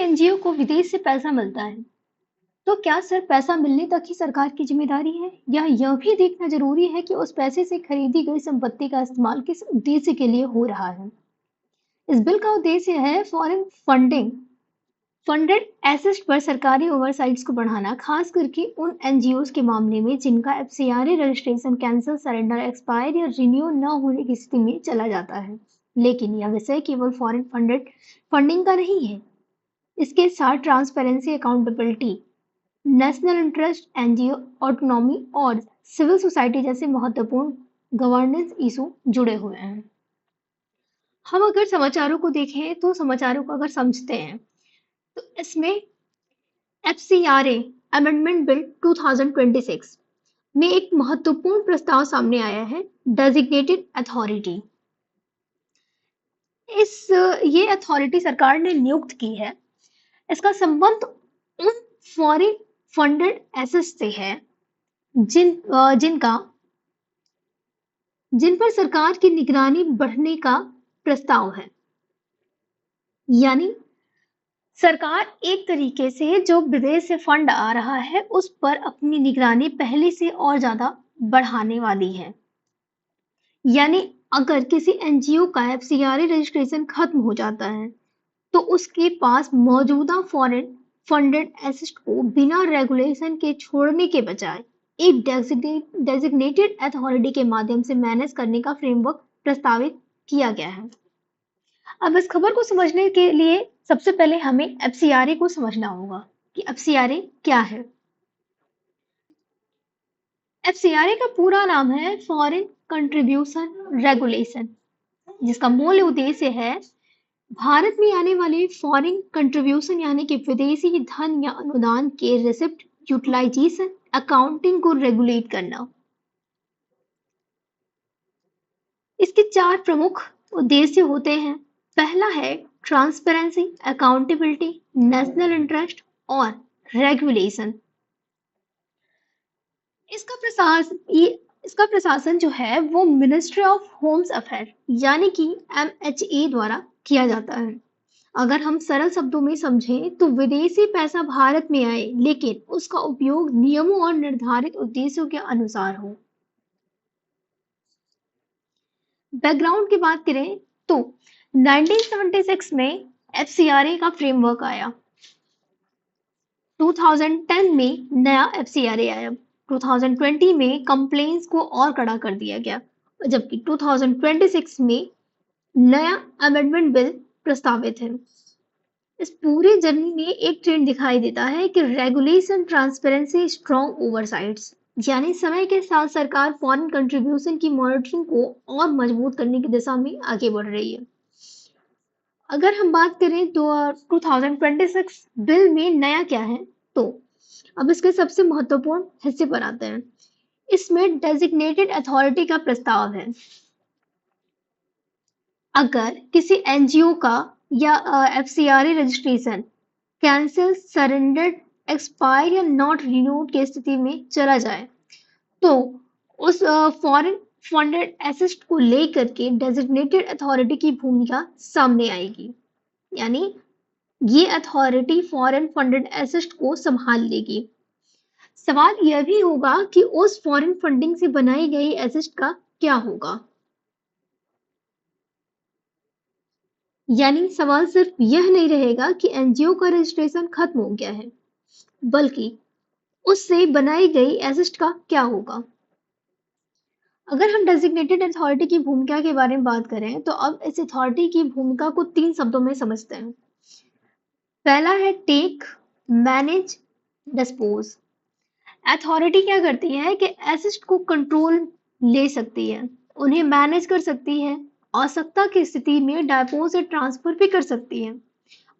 NGO को विदेश से पैसा मिलता है, तो क्या सिर्फ पैसा मिलने तक ही सरकार की जिम्मेदारी है या यह भी देखना जरूरी है कि उस पैसे से खरीदी गई संपत्ति का इस्तेमाल किस उद्देश्य के लिए हो रहा है? इस बिल का उद्देश्य है फॉरेन फंडिंग फंडेड एसेट्स पर सरकारी ओवरसाइट्स को बढ़ाना, खास करके उन एनजीओ के मामले में जिनका FCRA registration cancel, surrender, expire या रिन्यू न होने की स्थिति में चला जाता है। लेकिन यह विषय केवल फॉरेन फंडेड फंडिंग का नहीं है। इसके साथ transparency, accountability, national interest, NGO autonomy और सिविल सोसाइटी जैसे महत्वपूर्ण गवर्नेंस इशू जुड़े हुए हैं। हम अगर समाचारों को देखें तो समाचारों को अगर समझते हैं तो इसमें एफसीआरए अमेंडमेंट बिल 2026 में एक महत्वपूर्ण प्रस्ताव सामने आया है, डेजिग्नेटेड अथॉरिटी। ये अथॉरिटी सरकार ने नियुक्त की है। इसका संबंध उन फॉरेन फंडेड एसेट्स से है जिन पर सरकार की निगरानी बढ़ने का प्रस्ताव है। यानी सरकार एक तरीके से जो विदेश से फंड आ रहा है उस पर अपनी निगरानी पहले से और ज्यादा बढ़ाने वाली है। यानी अगर किसी एनजीओ का एफसीआरए रजिस्ट्रेशन खत्म हो जाता है तो उसके पास मौजूदा फॉरेन फंडेड एसेट को बिना रेगुलेशन के छोड़ने के बजाय एक डेजिग्नेटेड अथॉरिटी के माध्यम से मैनेज करने का फ्रेमवर्क प्रस्तावित किया गया है। अब इस खबर को समझने के लिए सबसे पहले हमें एफसीआरए को समझना होगा कि एफसीआरए क्या है। एफसीआरए का पूरा नाम है फॉरेन कंट्रीब्यूशन रेगुलेशन, जिसका मूल उद्देश्य है भारत में आने वाले फॉरेन कंट्रीब्यूशन यानी कि विदेशी धन या अनुदान के रिसिप्ट, यूटिलाइजेशन, अकाउंटिंग को रेगुलेट करना। इसके 4 प्रमुख उद्देश्य होते हैं। पहला है ट्रांसपेरेंसी, अकाउंटेबिलिटी, नेशनल इंटरेस्ट और रेगुलेशन। इसका प्रशासन जो है वो मिनिस्ट्री ऑफ होम्स अफेयर यानी कि एमएचए द्वारा किया जाता है। अगर हम सरल शब्दों में समझें तो विदेशी पैसा भारत में आए लेकिन उसका उपयोग नियमों और निर्धारित उद्देश्यों के अनुसार हो। बैकग्राउंड की बात करें तो 1976 में एफसीआरए का फ्रेमवर्क आया। 2010 में नया एफसीआरए आया। 2020 में कंप्लेंट्स को और कड़ा कर दिया गया, जबकि 2026 में नया अमेंडमेंट बिल प्रस्तावित है। इस पूरी जर्नी में एक ट्रेंड दिखाई देता है कि रेगुलेशन, ट्रांसपेरेंसी, स्ट्रॉन्ग ओवरसाइट्स, यानी समय के साथ सरकार फॉरेन कंट्रीब्यूशन की मॉनिटरिंग को और मजबूत करने की दिशा में आगे बढ़ रही है। अगर हम बात करें तो 2026 बिल में नया क्या है, तो अब इसके सबसे महत्वपूर्ण हिस्से पर आते हैं। इसमें डेजिग्नेटेड अथॉरिटी का प्रस्ताव है। अगर किसी एनजीओ का या FCRA registration cancel, surrendered, expire या नॉट रिन्यूड की स्थिति में चला जाए तो उस फॉरेन फंडेड एसेट को लेकर के डेजिग्नेटेड अथॉरिटी की भूमिका सामने आएगी। यानी ये अथॉरिटी फॉरेन फंडेड एसेट को संभाल लेगी। सवाल यह भी होगा कि उस फॉरेन फंडिंग से बनाई गई एसेट का क्या होगा। यानी सवाल सिर्फ यह नहीं रहेगा कि एनजीओ का रजिस्ट्रेशन खत्म हो गया है, बल्कि उससे बनाई गई एसेट का क्या होगा। अगर हम डेजिग्नेटेड अथॉरिटी की भूमिका के बारे में बात करें तो अब इस अथॉरिटी की भूमिका को 3 शब्दों में समझते हैं। पहला है टेक, मैनेज, डिस्पोज। अथॉरिटी क्या करती है कि एसेट को कंट्रोल ले सकती है, उन्हें मैनेज कर सकती है, आवश्यकता की स्थिति में डिपॉजिट ट्रांसफर भी कर सकती है।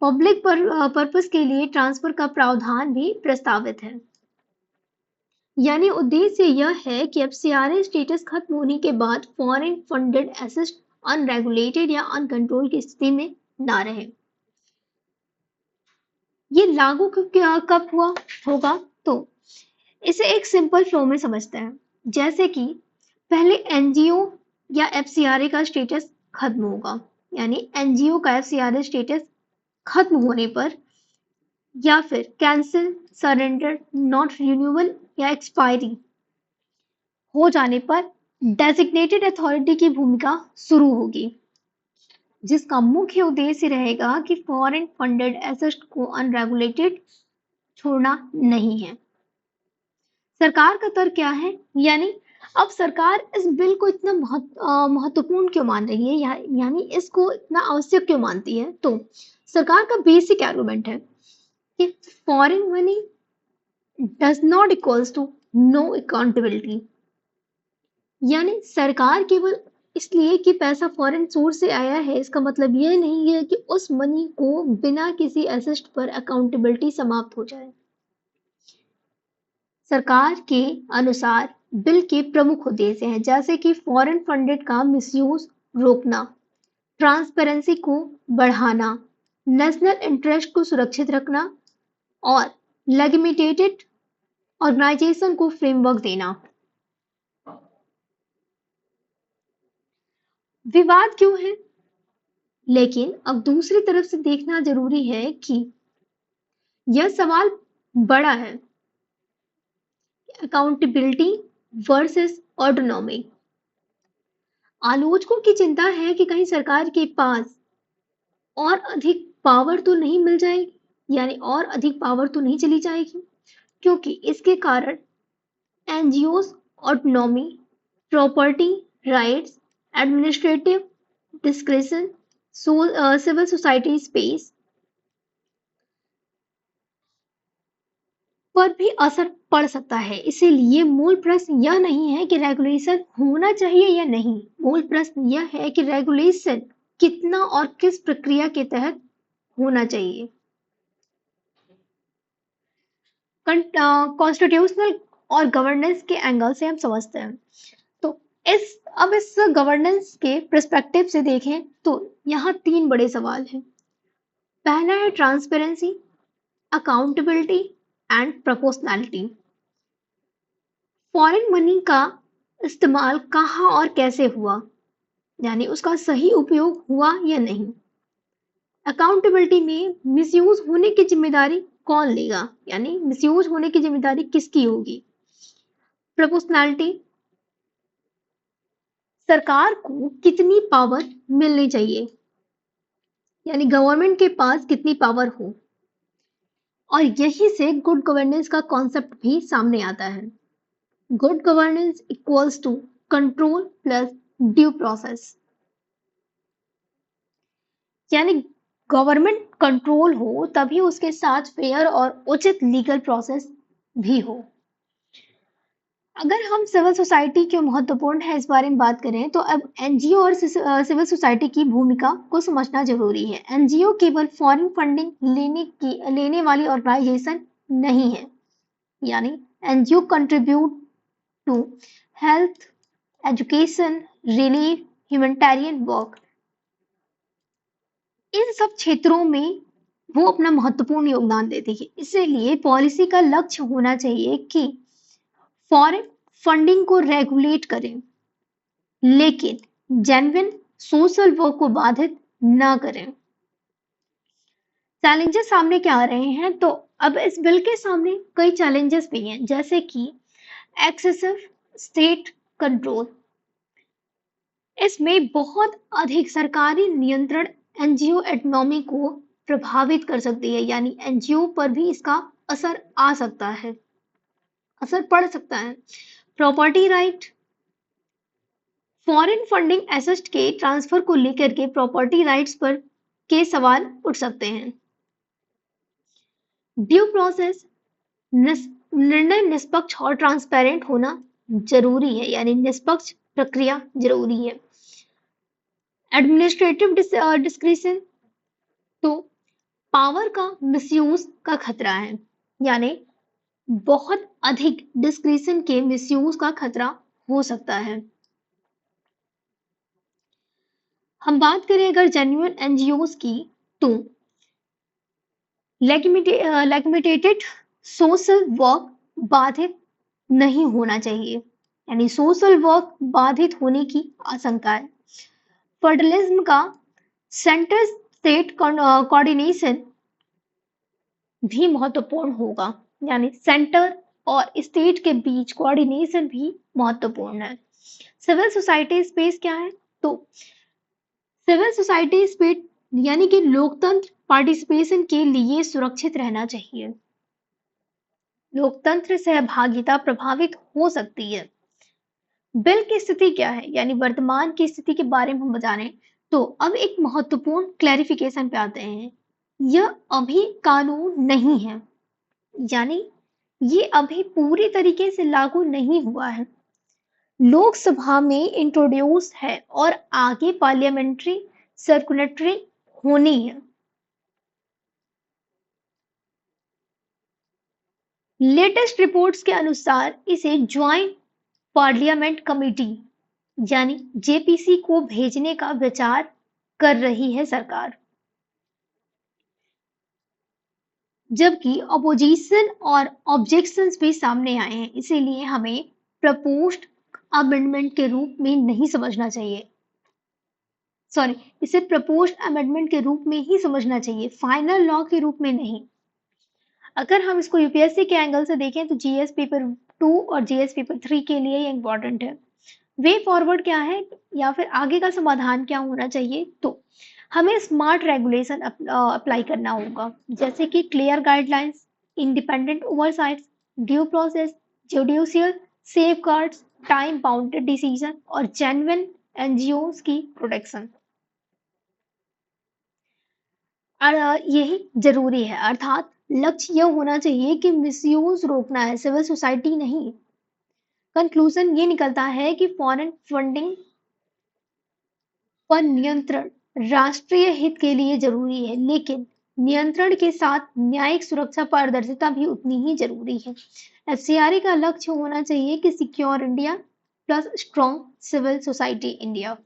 पब्लिक पर्पस के लिए ट्रांसफर का प्रावधान भी प्रस्तावित है। यानी उद्देश्य यह है कि एफसीआरए स्टेटस खत्म होने के बाद फॉरेन फंडेड एसेट अनरेगुलेटेड या अनकंट्रोल की स्थिति में ना रहे। ये लागू कब हुआ होगा, तो इसे एक सिंपल फ्लो में समझते हैं। जैसे कि पहले एनजीओ या एफसीआरए का स्टेटस खत्म होगा, यानी एनजीओ का एफसीआरए स्टेटस खत्म होने पर या फिर कैंसिल, सरेंडर, नॉट रिन्यूअल या एक्सपायरी हो जाने पर डेजिग्नेटेड अथॉरिटी की भूमिका शुरू होगी, जिसका मुख्य उद्देश्य रहेगा कि फॉरेन फंडेड एसेट को अनरेगुलेटेड छोड़ना नहीं है। सरकार का तर्क क्या है? यानी अब सरकार इस बिल को इतना महत्वपूर्ण क्यों मान रही है, यानी इसको इतना आवश्यक क्यों मानती है? तो सरकार का बेसिक आर्गुमेंट है कि foreign money does not equals to no accountability. यानी सरकार केवल इसलिए कि पैसा फॉरेन सोर्स से आया है, इसका मतलब यह नहीं है कि उस मनी को बिना किसी एसेट पर अकाउंटेबिलिटी समाप्त हो जाए। सरकार के अनुसार बिल के प्रमुख उद्देश्य हैं, जैसे कि फॉरेन फंडेड का मिसयूज रोकना, ट्रांसपेरेंसी को बढ़ाना, नेशनल इंटरेस्ट को सुरक्षित रखना और लेगिटिमेटेड ऑर्गेनाइजेशन को फ्रेमवर्क देना। विवाद क्यों है? लेकिन अब दूसरी तरफ से देखना जरूरी है कि यह सवाल बड़ा है, अकाउंटेबिलिटी वर्सेस ऑटोनॉमी। आलोचकों की चिंता है कि कहीं सरकार के पास और अधिक पावर तो नहीं मिल जाएगी, यानी और अधिक पावर तो नहीं चली जाएगी, क्योंकि इसके कारण NGOs autonomy, property rights, administrative discretion, civil society space पर भी असर पड़ सकता है। इसीलिए मूल प्रश्न यह नहीं है कि रेगुलेशन होना चाहिए या नहीं, मूल प्रश्न यह है कि रेगुलेशन कितना और किस प्रक्रिया के तहत होना चाहिए। कॉन्स्टिट्यूशनल और गवर्नेंस के एंगल से हम समझते हैं। तो इस गवर्नेंस के पर्सपेक्टिव से देखें तो यहाँ तीन बड़े सवाल हैं। पहला है transparency, accountability and proportionality. Foreign money का इस्तेमाल कहाँ और कैसे हुआ, यानी उसका सही उपयोग हुआ या नहीं। अकाउंटेबिलिटी में मिसयूज होने की जिम्मेदारी कौन लेगा, यानी मिसयूज होने की जिम्मेदारी किसकी होगी। प्रोपोर्शनैलिटी, सरकार को कितनी पावर मिलनी चाहिए, यानी गवर्नमेंट के पास कितनी पावर हो। और यही से गुड गवर्नेंस का कॉन्सेप्ट भी सामने आता है। Good governance equals to control plus due process, यानी गवर्नमेंट कंट्रोल हो तभी उसके साथ फेयर और उचित लीगल प्रोसेस भी हो। अगर हम सिविल सोसाइटी क्यों महत्वपूर्ण है इस बारे में बात करें तो अब एनजीओ और सिविल सोसाइटी की भूमिका को समझना जरूरी है। एनजीओ केवल फॉरेन फंडिंग लेने वाली ऑर्गेनाइजेशन नहीं है, यानी NGO contribute to health, education, relief, humanitarian work, इन सब क्षेत्रों में वो अपना महत्वपूर्ण योगदान देती है। इसीलिए पॉलिसी का लक्ष्य होना चाहिए कि फॉरेन फंडिंग को रेगुलेट करें, लेकिन जेन्युइन सोशल वर्क को बाधित न करें। चैलेंजेस सामने क्या आ रहे हैं? तो अब इस बिल के सामने कई चैलेंजेस भी हैं, जैसे कि एक्सेसिव स्टेट कंट्रोल। इसमें बहुत अधिक सरकारी नियंत्रण एनजीओ इकोनॉमी को प्रभावित कर सकती है, यानी एनजीओ पर भी इसका असर आ सकता है, असर पड़ सकता है। Property right, foreign funding asset के ट्रांसफर को लेकर के प्रॉपर्टी राइट्स पर के सवाल उठ सकते हैं। ड्यू प्रोसेस, निर्णय निष्पक्ष और ट्रांसपेरेंट होना जरूरी है, यानी निष्पक्ष प्रक्रिया जरूरी है। एडमिनिस्ट्रेटिव डिस्क्रिशन, तो पावर का मिसयूज का खतरा है, यानी बहुत अधिक डिस्क्रिशन के मिसयूज का खतरा हो सकता है। हम बात करें अगर जेन्युइन एनजीओज की तो लेगिटिमेटेड सोशल वर्क बाधित नहीं होना चाहिए, यानी सोशल वर्क बाधित होने की आशंका है। फेडरलिज्म का सेंटर स्टेट कोऑर्डिनेशन भी महत्वपूर्ण होगा, यानी सेंटर और स्टेट के बीच कोऑर्डिनेशन भी महत्वपूर्ण है। सिविल सोसाइटी स्पेस क्या है? तो सिविल सोसाइटी स्पेस यानी कि लोकतंत्र पार्टिसिपेशन के लिए सुरक्षित रहना चाहिए। लोकतंत्र सहभागिता प्रभावित हो सकती है। बिल की स्थिति क्या है, यानी वर्तमान की स्थिति के बारे में हम जानें तो अब एक महत्वपूर्ण क्लैरिफिकेशन पे आते हैं। यह अभी कानून नहीं है, यानी ये अभी पूरी तरीके से लागू नहीं हुआ है। लोकसभा में इंट्रोड्यूस है और आगे पार्लियामेंट्री सर्कुलेटरी होनी है। लेटेस्ट रिपोर्ट्स के अनुसार इसे ज्वाइंट पार्लियामेंट कमेटी यानी जेपीसी को भेजने का विचार कर रही है सरकार, जबकि अपोजिशन और ऑब्जेक्शंस भी सामने आए हैं। इसीलिए हमें प्रपोज्ड अमेंडमेंट के रूप में नहीं समझना चाहिए, सॉरी, इसे प्रपोज्ड अमेंडमेंट के रूप में ही समझना चाहिए, फाइनल लॉ के रूप में नहीं। अगर हम इसको यूपीएससी के एंगल से देखें तो जीएस पेपर 2 और जीएस पेपर 3 के लिए ये इंपॉर्टेंट है। वे फॉरवर्ड क्या है या फिर आगे का समाधान क्या होना चाहिए? तो हमें स्मार्ट रेगुलेशन अप्लाई करना होगा, जैसे कि clear guidelines, independent oversight, due process, judicial safeguards, time bounded decision और जेन्युइन एनजीओज की प्रोटेक्शन। यही जरूरी है, अर्थात लक्ष्य यह होना चाहिए कि मिसयूज रोकना है, सिविल सोसाइटी नहीं। कंक्लूजन ये निकलता है कि फॉरेन फंडिंग पर नियंत्रण राष्ट्रीय हित के लिए जरूरी है, लेकिन नियंत्रण के साथ न्यायिक सुरक्षा पारदर्शिता भी उतनी ही जरूरी है। एफसीआरए का लक्ष्य होना चाहिए कि secure India plus strong civil society India.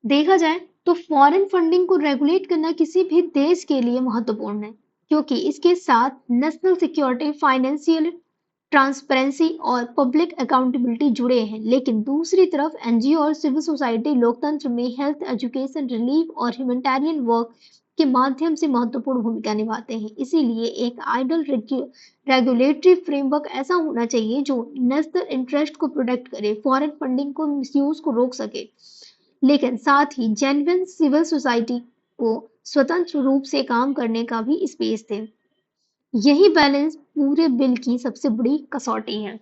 देखा जाए तो फॉरेन फंडिंग को रेगुलेट करना किसी भी देश के लिए महत्वपूर्ण है, क्योंकि इसके साथ नेशनल सिक्योरिटी, फाइनेंशियल ट्रांसपेरेंसी और पब्लिक अकाउंटेबिलिटी जुड़े हैं। लेकिन दूसरी तरफ एनजीओ और सिविल सोसाइटी लोकतंत्र में हेल्थ, एजुकेशन, रिलीफ और ह्यूमैनिटेरियन वर्क के माध्यम से महत्वपूर्ण भूमिका निभाते हैं। इसीलिए एक आइडल रेगुलेटरी फ्रेमवर्क ऐसा होना चाहिए जो नेशनल इंटरेस्ट को प्रोटेक्ट करे, फॉरेन फंडिंग को मिसयूज को रोक सके, लेकिन साथ ही जेन्युइन सिविल सोसाइटी को स्वतंत्र रूप से काम करने का भी स्पेस दे। यही बैलेंस पूरे बिल की सबसे बड़ी कसौटी है।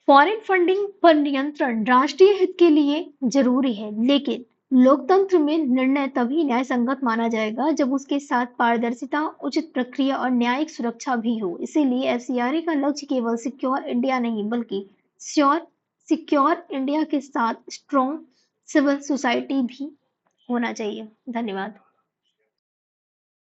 फॉरेन फंडिंग पर नियंत्रण राष्ट्रीय हित के लिए जरूरी है, लेकिन लोकतंत्र में निर्णय तभी न्याय संगत माना जाएगा जब उसके साथ पारदर्शिता, उचित प्रक्रिया और न्यायिक सुरक्षा भी हो। इसीलिए एफसीआरए का लक्ष्य केवल सिक्योर इंडिया नहीं, बल्कि सिक्योर इंडिया के साथ स्ट्रॉन्ग सिविल सोसाइटी भी होना चाहिए। धन्यवाद।